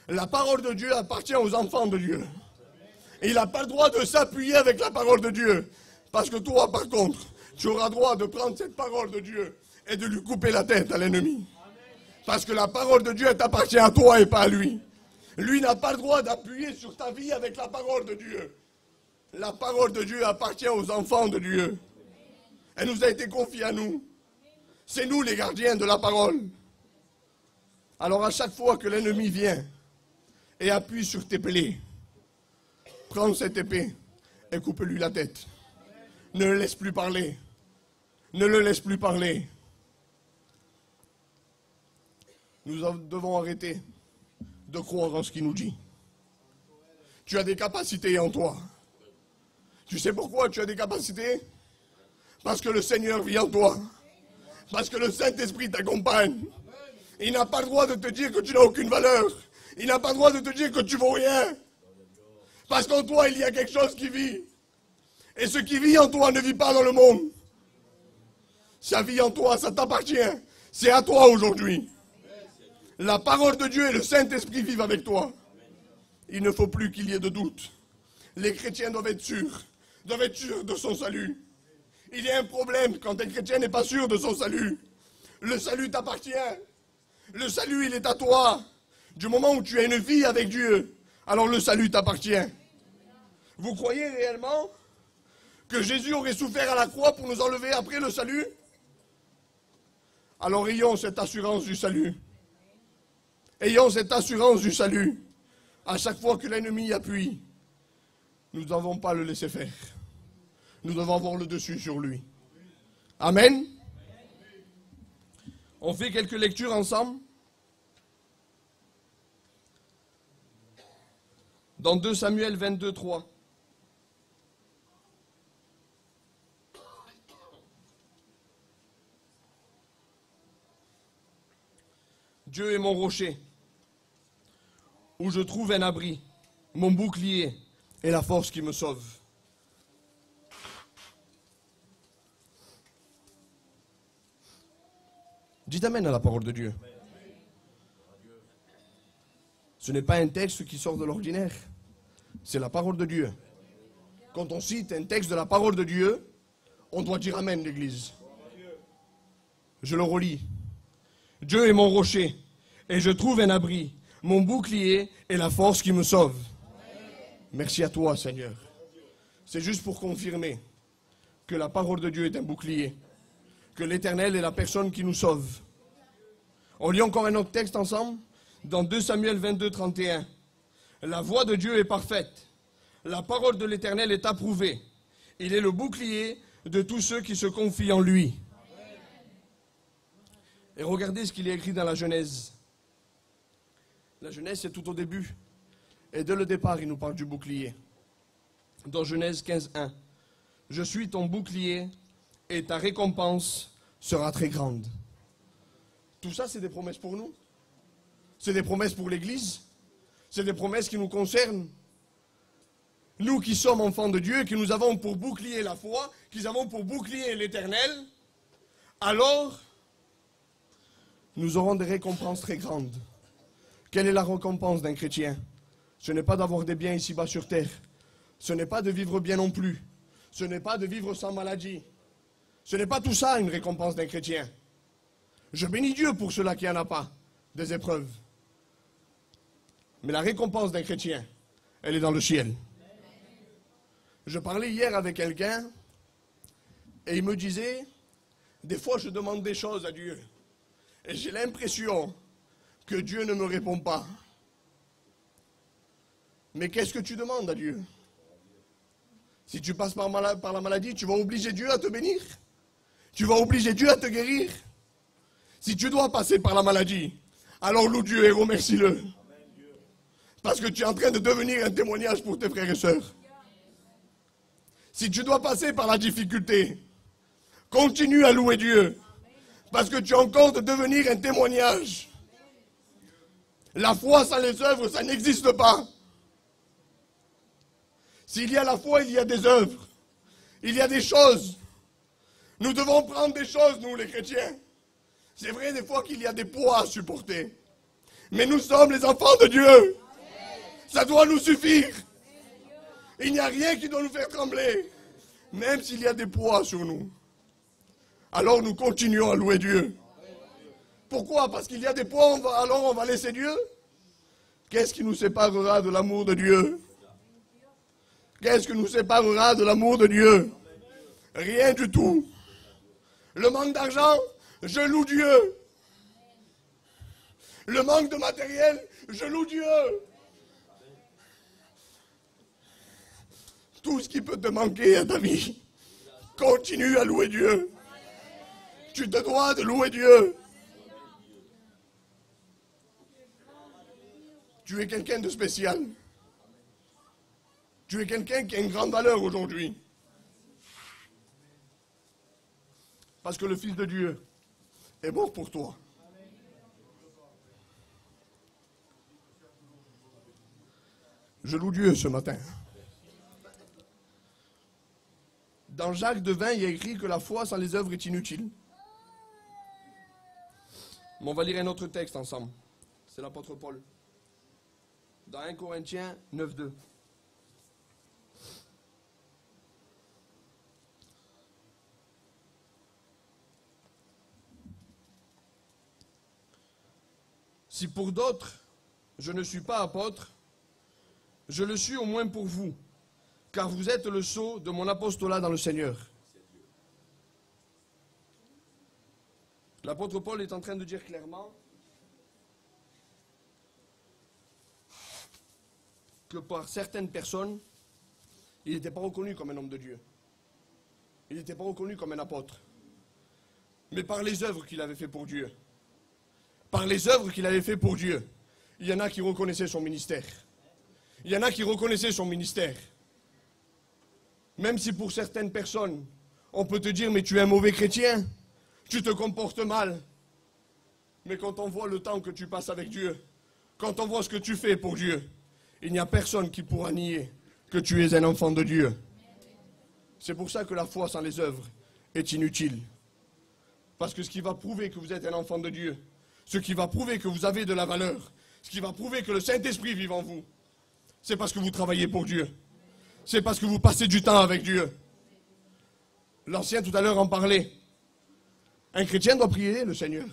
La parole de Dieu appartient aux enfants de Dieu. Et il n'a pas le droit de s'appuyer avec la parole de Dieu. Parce que toi, par contre, tu auras droit de prendre cette parole de Dieu et de lui couper la tête à l'ennemi. Parce que la parole de Dieu t'appartient à toi et pas à lui. Lui n'a pas le droit d'appuyer sur ta vie avec la parole de Dieu. La parole de Dieu appartient aux enfants de Dieu. Elle nous a été confiée à nous. C'est nous les gardiens de la parole. Alors à chaque fois que l'ennemi vient et appuie sur tes plaies, prends cette épée et coupe-lui la tête. Ne le laisse plus parler. Ne le laisse plus parler. Nous devons arrêter de croire en ce qu'il nous dit. Tu as des capacités en toi. Tu sais pourquoi tu as des capacités? Parce que le Seigneur vit en toi. Parce que le Saint-Esprit t'accompagne. Il n'a pas le droit de te dire que tu n'as aucune valeur. Il n'a pas le droit de te dire que tu ne vaux rien. Parce qu'en toi, il y a quelque chose qui vit. Et ce qui vit en toi ne vit pas dans le monde. Ça vit en toi, ça t'appartient. C'est à toi aujourd'hui. La parole de Dieu et le Saint-Esprit vivent avec toi. Il ne faut plus qu'il y ait de doute. Les chrétiens doivent être sûrs de son salut. Il y a un problème quand un chrétien n'est pas sûr de son salut. Le salut t'appartient. Le salut, il est à toi. Du moment où tu as une vie avec Dieu, alors le salut t'appartient. Vous croyez réellement que Jésus aurait souffert à la croix pour nous enlever après le salut? Alors ayons cette assurance du salut. Ayons cette assurance du salut. À chaque fois que l'ennemi appuie, nous ne devons pas le laisser faire. Nous devons avoir le dessus sur lui. Amen. On fait quelques lectures ensemble. Dans 2 Samuel 22, 3. Dieu est mon rocher, où je trouve un abri, mon bouclier et la force qui me sauve. Dites amen à la parole de Dieu. Ce n'est pas un texte qui sort de l'ordinaire, c'est la parole de Dieu. Quand on cite un texte de la parole de Dieu, on doit dire amen, l'Église. Je le relis. Dieu est mon rocher, et je trouve un abri, mon bouclier et la force qui me sauve. Merci à toi, Seigneur. C'est juste pour confirmer que la parole de Dieu est un bouclier, que l'Éternel est la personne qui nous sauve. On lit encore un autre texte ensemble, dans 2 Samuel 22, 31. La voix de Dieu est parfaite, la parole de l'Éternel est approuvée. Il est le bouclier de tous ceux qui se confient en lui. Et regardez ce qu'il est écrit dans la Genèse. La Genèse, c'est tout au début. Et dès le départ, il nous parle du bouclier. Dans Genèse 15, 1. Je suis ton bouclier et ta récompense sera très grande. Tout ça, c'est des promesses pour nous. C'est des promesses pour l'Église. C'est des promesses qui nous concernent. Nous qui sommes enfants de Dieu, qui nous avons pour bouclier la foi, qui avons pour bouclier l'Éternel, alors nous aurons des récompenses très grandes. Quelle est la récompense d'un chrétien? Ce n'est pas d'avoir des biens ici-bas sur terre. Ce n'est pas de vivre bien non plus. Ce n'est pas de vivre sans maladie. Ce n'est pas tout ça une récompense d'un chrétien. Je bénis Dieu pour ceux-là qui n'en ont pas, des épreuves. Mais la récompense d'un chrétien, elle est dans le ciel. Je parlais hier avec quelqu'un et il me disait, des fois je demande des choses à Dieu et j'ai l'impression que Dieu ne me répond pas. Mais qu'est-ce que tu demandes à Dieu? Si tu passes par la maladie, tu vas obliger Dieu à te bénir? Tu vas obliger Dieu à te guérir? Si tu dois passer par la maladie, alors loue Dieu et remercie-le. Parce que tu es en train de devenir un témoignage pour tes frères et sœurs. Si tu dois passer par la difficulté, continue à louer Dieu. Parce que tu es encore de devenir un témoignage. La foi sans les œuvres, ça n'existe pas. S'il y a la foi, il y a des œuvres. Il y a des choses. Nous devons prendre des choses, nous les chrétiens. C'est vrai des fois qu'il y a des poids à supporter. Mais nous sommes les enfants de Dieu. Ça doit nous suffire. Il n'y a rien qui doit nous faire trembler. Même s'il y a des poids sur nous. Alors nous continuons à louer Dieu. Pourquoi? Parce qu'il y a des poids, alors on va laisser Dieu? Qu'est-ce qui nous séparera de l'amour de Dieu? Qu'est-ce qui nous séparera de l'amour de Dieu? Rien du tout. Le manque d'argent, je loue Dieu. Le manque de matériel, je loue Dieu. Tout ce qui peut te manquer à ta vie, continue à louer Dieu. Tu te dois de louer Dieu. Tu es quelqu'un de spécial. Tu es quelqu'un qui a une grande valeur aujourd'hui. Parce que le Fils de Dieu est mort pour toi. Je loue Dieu ce matin. Dans Jacques 2:20, il y a écrit que la foi sans les œuvres est inutile. Mais on va lire un autre texte ensemble. C'est l'apôtre Paul. Dans 1 Corinthiens 9:2. Si pour d'autres, je ne suis pas apôtre, Je le suis au moins pour vous, car vous êtes le sceau de mon apostolat dans le Seigneur. L'apôtre Paul est en train de dire clairement que par certaines personnes, il n'était pas reconnu comme un homme de Dieu. Il n'était pas reconnu comme un apôtre. Mais par les œuvres qu'il avait fait pour Dieu, par les œuvres qu'il avait fait pour Dieu, il y en a qui reconnaissaient son ministère. Il y en a qui reconnaissaient son ministère. Même si pour certaines personnes, on peut te dire, mais tu es un mauvais chrétien, tu te comportes mal. Mais quand on voit le temps que tu passes avec Dieu, quand on voit ce que tu fais pour Dieu, il n'y a personne qui pourra nier que tu es un enfant de Dieu. C'est pour ça que la foi sans les œuvres est inutile. Parce que ce qui va prouver que vous êtes un enfant de Dieu, ce qui va prouver que vous avez de la valeur, ce qui va prouver que le Saint-Esprit vit en vous, c'est parce que vous travaillez pour Dieu. C'est parce que vous passez du temps avec Dieu. L'ancien tout à l'heure en parlait. Un chrétien doit prier le Seigneur.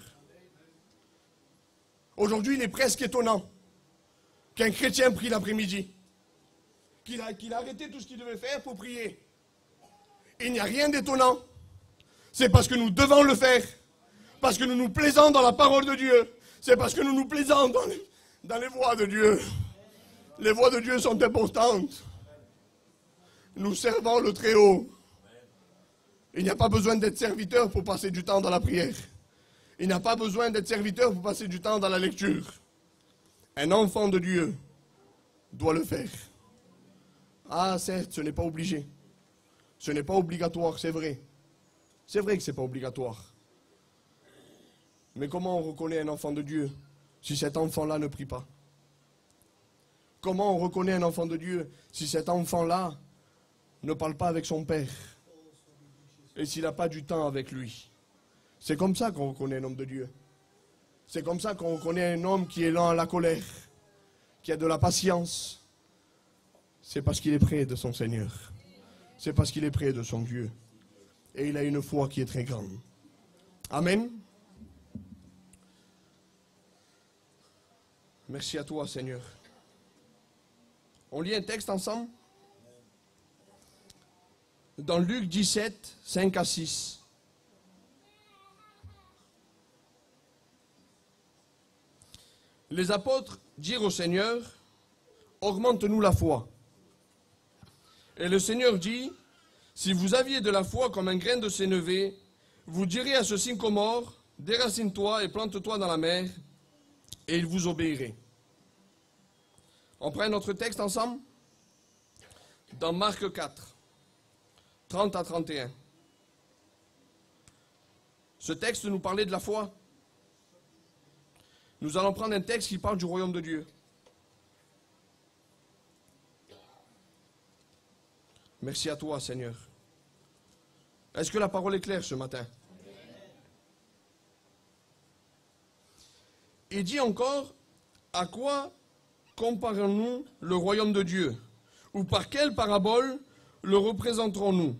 Aujourd'hui, il est presque étonnant qu'un chrétien prie l'après-midi, qu'il a arrêté tout ce qu'il devait faire pour prier. Il n'y a rien d'étonnant. C'est parce que nous devons le faire. Parce que nous nous plaisons dans la parole de Dieu. C'est parce que nous nous plaisons dans les voies de Dieu. Les voies de Dieu sont importantes. Nous servons le Très-Haut. Il n'y a pas besoin d'être serviteur pour passer du temps dans la prière. Il n'y a pas besoin d'être serviteur pour passer du temps dans la lecture. Un enfant de Dieu doit le faire. Ah, certes, ce n'est pas obligé. Ce n'est pas obligatoire, c'est vrai. C'est vrai que ce n'est pas obligatoire. Mais comment on reconnaît un enfant de Dieu si cet enfant-là ne prie pas? Comment on reconnaît un enfant de Dieu si cet enfant-là ne parle pas avec son père et s'il n'a pas du temps avec lui? C'est comme ça qu'on reconnaît un homme de Dieu. C'est comme ça qu'on reconnaît un homme qui est lent à la colère, qui a de la patience. C'est parce qu'il est près de son Seigneur. C'est parce qu'il est près de son Dieu. Et il a une foi qui est très grande. Amen. Merci à toi, Seigneur. On lit un texte ensemble? Dans Luc 17, 5 à 6. Les apôtres dirent au Seigneur, augmente-nous la foi. Et le Seigneur dit, si vous aviez de la foi comme un grain de sénévé, vous direz à ce sycomore, déracine-toi et plante-toi dans la mer, et il vous obéirait. On prend notre texte ensemble? Dans Marc 4, 30 à 31. Ce texte nous parlait de la foi. Nous allons prendre un texte qui parle du royaume de Dieu. Merci à toi, Seigneur. Est-ce que la parole est claire ce matin? Il dit encore, à quoi comparons-nous le royaume de Dieu? Ou par quelle parabole le représenterons-nous?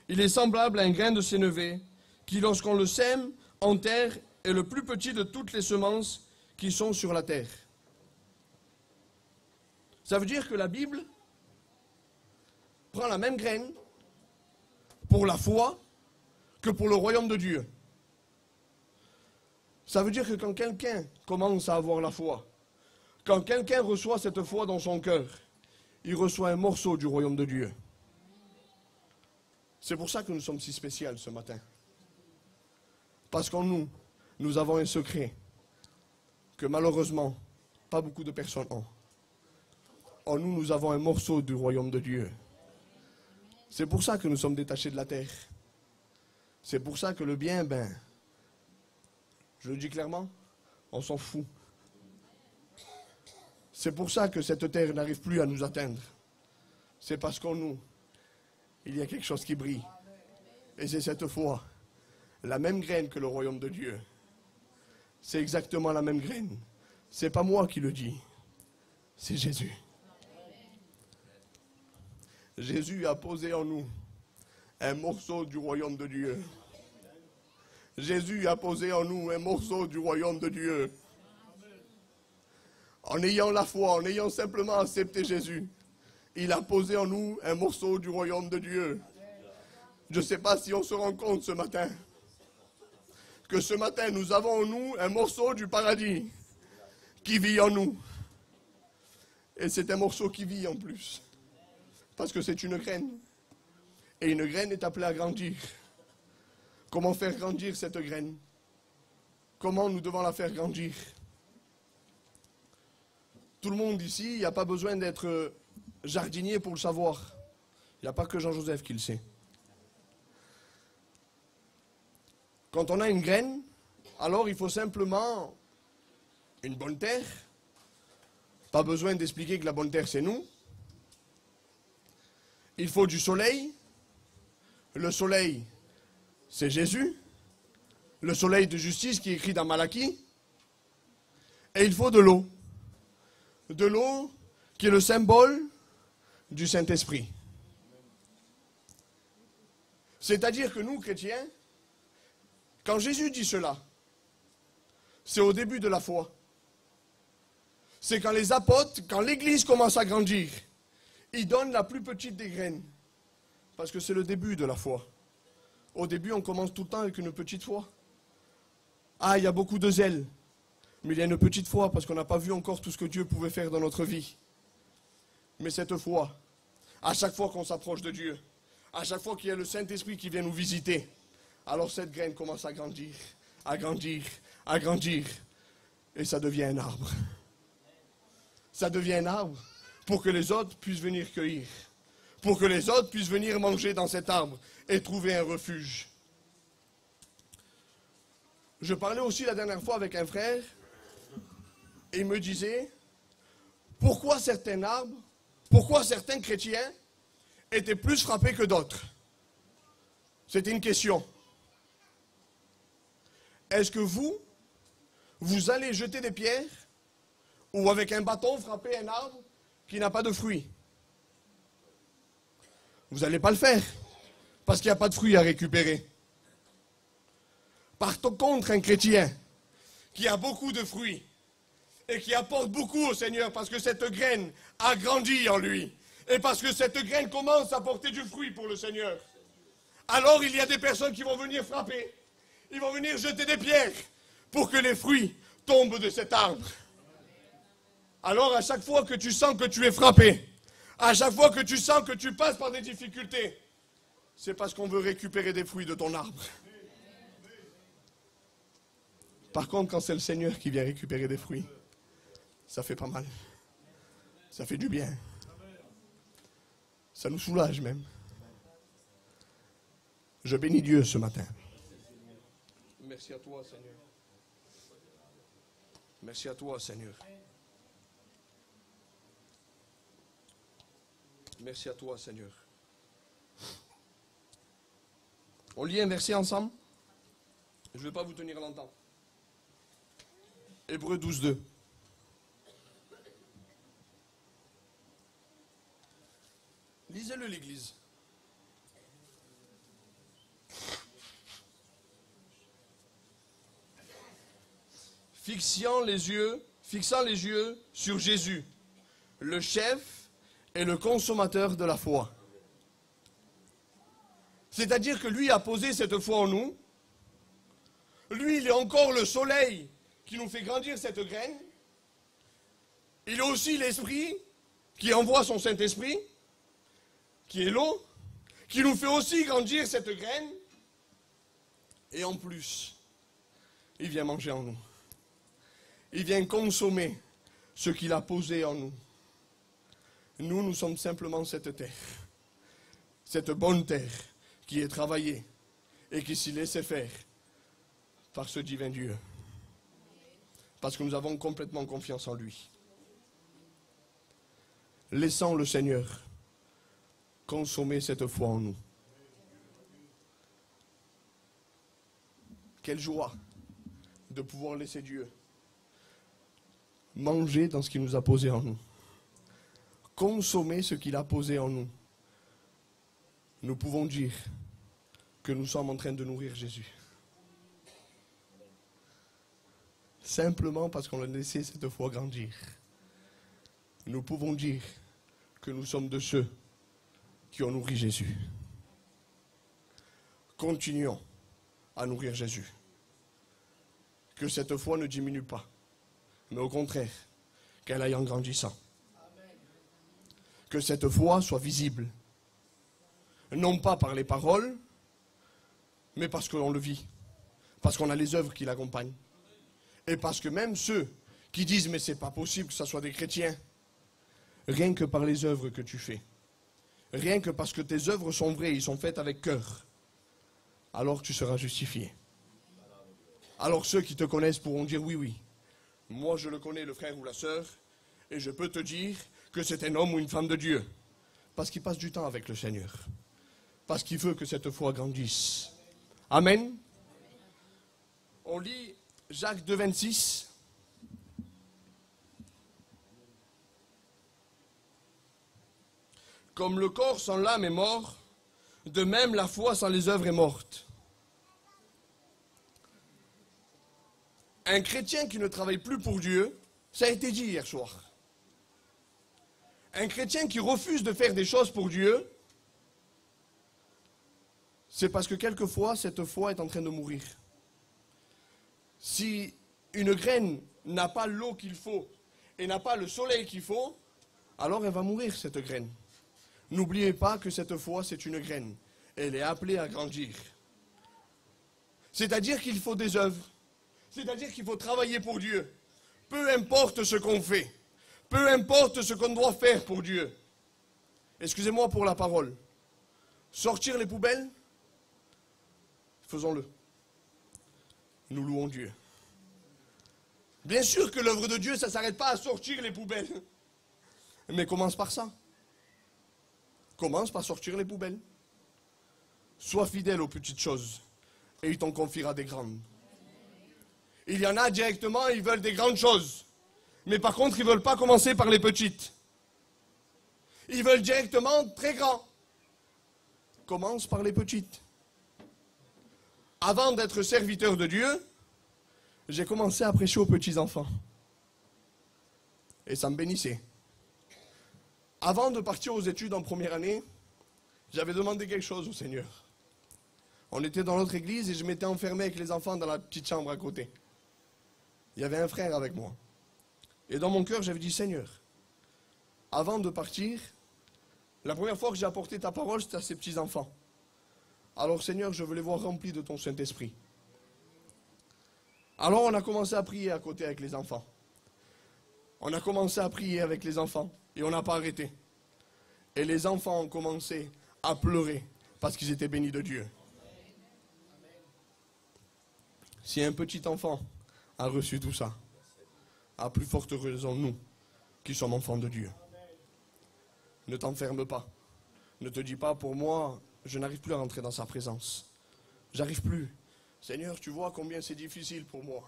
Il est semblable à un grain de sénévé qui, lorsqu'on le sème en terre, est le plus petit de toutes les semences qui sont sur la terre. Ça veut dire que la Bible prend la même graine pour la foi que pour le royaume de Dieu. Ça veut dire que quand quelqu'un commence à avoir la foi, quand quelqu'un reçoit cette foi dans son cœur, il reçoit un morceau du royaume de Dieu. C'est pour ça que nous sommes si spéciaux ce matin. Parce qu'en nous, nous avons un secret que malheureusement, pas beaucoup de personnes ont. En nous, nous avons un morceau du royaume de Dieu. C'est pour ça que nous sommes détachés de la terre. C'est pour ça que le bien, je le dis clairement, on s'en fout. C'est pour ça que cette terre n'arrive plus à nous atteindre. C'est parce qu'en nous, il y a quelque chose qui brille. Et c'est cette foi, la même graine que le royaume de Dieu. C'est exactement la même graine. C'est pas moi qui le dis, c'est Jésus. Jésus a posé en nous un morceau du royaume de Dieu. Jésus a posé en nous un morceau du royaume de Dieu. En ayant la foi, en ayant simplement accepté Jésus, il a posé en nous un morceau du royaume de Dieu. Je ne sais pas si on se rend compte ce matin que ce matin, nous avons en nous un morceau du paradis qui vit en nous. Et c'est un morceau qui vit en plus. Parce que c'est une graine. Et une graine est appelée à grandir. Comment faire grandir cette graine? Comment nous devons la faire grandir? Tout le monde ici, il n'y a pas besoin d'être jardinier pour le savoir. Il n'y a pas que Jean-Joseph qui le sait. Quand on a une graine, alors il faut simplement une bonne terre. Pas besoin d'expliquer que la bonne terre, c'est nous. Il faut du soleil. Le soleil, c'est Jésus. Le soleil de justice qui est écrit dans Malachie. Et il faut de l'eau. De l'eau qui est le symbole du Saint-Esprit. C'est-à-dire que nous, chrétiens, quand Jésus dit cela, c'est au début de la foi. C'est quand les apôtres, quand l'Église commence à grandir, ils donnent la plus petite des graines. Parce que c'est le début de la foi. Au début, on commence tout le temps avec une petite foi. Ah, il y a beaucoup de zèle. Mais il y a une petite foi parce qu'on n'a pas vu encore tout ce que Dieu pouvait faire dans notre vie. Mais cette foi, à chaque fois qu'on s'approche de Dieu, à chaque fois qu'il y a le Saint-Esprit qui vient nous visiter, alors cette graine commence à grandir, à grandir, à grandir. Et ça devient un arbre. Ça devient un arbre pour que les autres puissent venir cueillir. Pour que les autres puissent venir manger dans cet arbre et trouver un refuge. Je parlais aussi la dernière fois avec un frère et il me disait pourquoi certains arbres, pourquoi certains chrétiens étaient plus frappés que d'autres. C'était une question. Est-ce que vous allez jeter des pierres ou avec un bâton frapper un arbre qui n'a pas de fruits? Vous n'allez pas le faire parce qu'il n'y a pas de fruits à récupérer. Par contre, un chrétien qui a beaucoup de fruits et qui apporte beaucoup au Seigneur parce que cette graine a grandi en lui et parce que cette graine commence à porter du fruit pour le Seigneur, alors il y a des personnes qui vont venir frapper. Ils vont venir jeter des pierres pour que les fruits tombent de cet arbre. Alors à chaque fois que tu sens que tu es frappé, à chaque fois que tu sens que tu passes par des difficultés, c'est parce qu'on veut récupérer des fruits de ton arbre. Par contre, quand c'est le Seigneur qui vient récupérer des fruits, ça fait pas mal. Ça fait du bien. Ça nous soulage même. Je bénis Dieu ce matin. Merci à toi, Seigneur. Merci à toi, Seigneur. Merci à toi, Seigneur. On lit un verset ensemble. Je ne vais pas vous tenir longtemps. Hébreux 12:2. Lisez-le, l'Église. Fixant les yeux sur Jésus, le chef et le consommateur de la foi. C'est-à-dire que lui a posé cette foi en nous. Lui, il est encore le soleil qui nous fait grandir cette graine. Il est aussi l'Esprit qui envoie son Saint-Esprit, qui est l'eau, qui nous fait aussi grandir cette graine. Et en plus, il vient manger en nous. Il vient consommer ce qu'il a posé en nous. Nous, nous sommes simplement cette terre. Cette bonne terre qui est travaillée et qui s'y laissait faire par ce divin Dieu. Parce que nous avons complètement confiance en lui. Laissons le Seigneur consommer cette foi en nous. Quelle joie de pouvoir laisser Dieu manger dans ce qu'il nous a posé en nous. Consommer ce qu'il a posé en nous. Nous pouvons dire que nous sommes en train de nourrir Jésus. Simplement parce qu'on a laissé cette foi grandir. nous pouvons dire que nous sommes de ceux qui ont nourri Jésus. Continuons à nourrir Jésus. Que cette foi ne diminue pas, mais au contraire, qu'elle aille en grandissant. Que cette foi soit visible, non pas par les paroles, mais parce que l'on le vit, parce qu'on a les œuvres qui l'accompagnent. Et parce que même ceux qui disent « mais c'est pas possible que ce soit des chrétiens », rien que par les œuvres que tu fais, rien que parce que tes œuvres sont vraies, ils sont faites avec cœur, alors tu seras justifié. Alors ceux qui te connaissent pourront dire « oui, oui, moi je le connais, le frère ou la sœur, et je peux te dire que c'est un homme ou une femme de Dieu, parce qu'il passe du temps avec le Seigneur, parce qu'il veut que cette foi grandisse. » Amen. On lit Jacques 2, 26. Comme le corps sans l'âme est mort, de même la foi sans les œuvres est morte. Un chrétien qui ne travaille plus pour Dieu, ça a été dit hier soir. Un chrétien qui refuse de faire des choses pour Dieu, c'est parce que quelquefois cette foi est en train de mourir. Si une graine n'a pas l'eau qu'il faut et n'a pas le soleil qu'il faut, alors elle va mourir cette graine. N'oubliez pas que cette foi c'est une graine. Elle est appelée à grandir. C'est-à-dire qu'il faut des œuvres. C'est-à-dire qu'il faut travailler pour Dieu. Peu importe ce qu'on fait. Peu importe ce qu'on doit faire pour Dieu. Excusez-moi pour la parole. Sortir les poubelles, faisons-le. Nous louons Dieu. Bien sûr que l'œuvre de Dieu, ça ne s'arrête pas à sortir les poubelles. Mais commence par ça. Commence par sortir les poubelles. Sois fidèle aux petites choses et il t'en confiera des grandes. Il y en a directement, ils veulent des grandes choses. Mais par contre, ils ne veulent pas commencer par les petites. Ils veulent directement très grand. Commence par les petites. Avant d'être serviteur de Dieu, j'ai commencé à prêcher aux petits-enfants. Et ça me bénissait. Avant de partir aux études en première année, j'avais demandé quelque chose au Seigneur. On était dans notre église et je m'étais enfermé avec les enfants dans la petite chambre à côté. Il y avait un frère avec moi. Et dans mon cœur, j'avais dit, Seigneur, avant de partir, la première fois que j'ai apporté ta parole, c'était à ces petits-enfants. Alors Seigneur, je veux les voir remplis de ton Saint-Esprit. Alors on a commencé à prier à côté avec les enfants. On a commencé à prier avec les enfants et on n'a pas arrêté. Et les enfants ont commencé à pleurer parce qu'ils étaient bénis de Dieu. Si un petit enfant a reçu tout ça, à plus forte raison nous, qui sommes enfants de Dieu. Ne t'enferme pas. Ne te dis pas, pour moi, je n'arrive plus à rentrer dans sa présence. J'arrive plus. Seigneur, tu vois combien c'est difficile pour moi.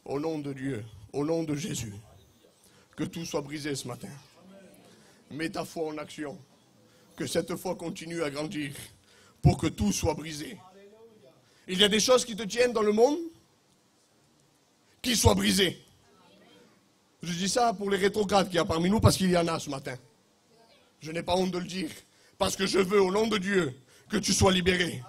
Au nom de Dieu, au nom de Jésus, que tout soit brisé ce matin. Mets ta foi en action. Que cette foi continue à grandir pour que tout soit brisé. Il y a des choses qui te tiennent dans le monde, qui soient brisées. Je dis ça pour les rétrogrades qu'il y a parmi nous parce qu'il y en a ce matin. Je n'ai pas honte de le dire. Parce que je veux au nom de Dieu que tu sois libéré.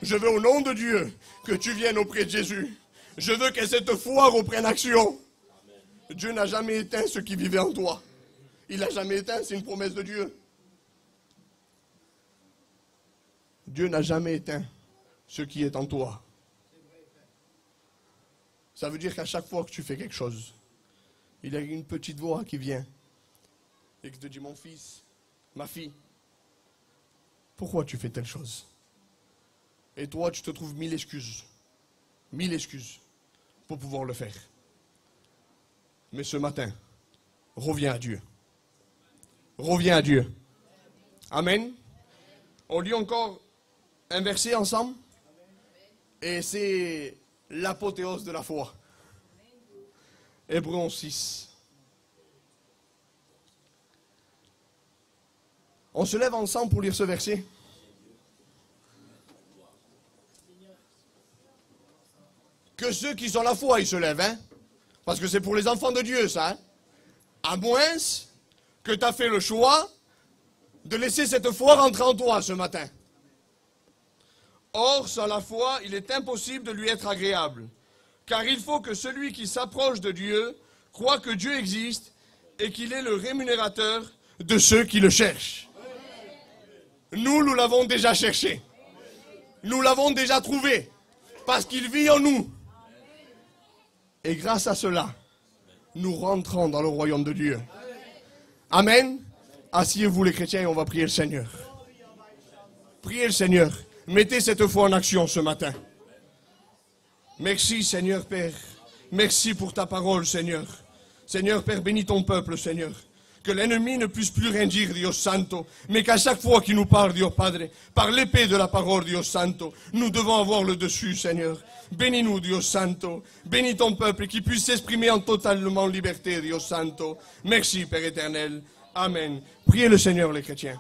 Je veux au nom de Dieu que tu viennes auprès de Jésus. Je veux que cette foi reprenne action. Dieu n'a jamais éteint ce qui vivait en toi. Il n'a jamais éteint, c'est une promesse de Dieu. Dieu n'a jamais éteint ce qui est en toi. Ça veut dire qu'à chaque fois que tu fais quelque chose, il y a une petite voix qui vient et qui te dit, mon fils, ma fille, pourquoi tu fais telle chose? Et toi, tu te trouves mille excuses pour pouvoir le faire. Mais ce matin, reviens à Dieu. Reviens à Dieu. Amen. On lit encore un verset ensemble. Et c'est l'apothéose de la foi. Hébreux 11:6. On se lève ensemble pour lire ce verset. Que ceux qui ont la foi, ils se lèvent, hein? Parce que c'est pour les enfants de Dieu, ça, hein? À moins que tu as fait le choix de laisser cette foi rentrer en toi ce matin. Or, sans la foi, il est impossible de lui être agréable. Car il faut que celui qui s'approche de Dieu croit que Dieu existe et qu'il est le rémunérateur de ceux qui le cherchent. Nous l'avons déjà cherché. Nous l'avons déjà trouvé. Parce qu'il vit en nous. Et grâce à cela, nous rentrons dans le royaume de Dieu. Amen. Asseyez-vous les chrétiens et on va prier le Seigneur. Priez le Seigneur. Mettez cette foi en action ce matin. Merci Seigneur Père. Merci pour ta parole Seigneur. Seigneur Père, bénis ton peuple Seigneur. Que l'ennemi ne puisse plus rien dire, Dios Santo, mais qu'à chaque fois qu'il nous parle, Dios Padre, par l'épée de la parole, Dios Santo, nous devons avoir le dessus, Seigneur. Bénis-nous, Dios Santo. Bénis ton peuple et qu'il puisse s'exprimer en totalement liberté, Dios Santo. Merci, Père éternel. Amen. Priez le Seigneur, les chrétiens.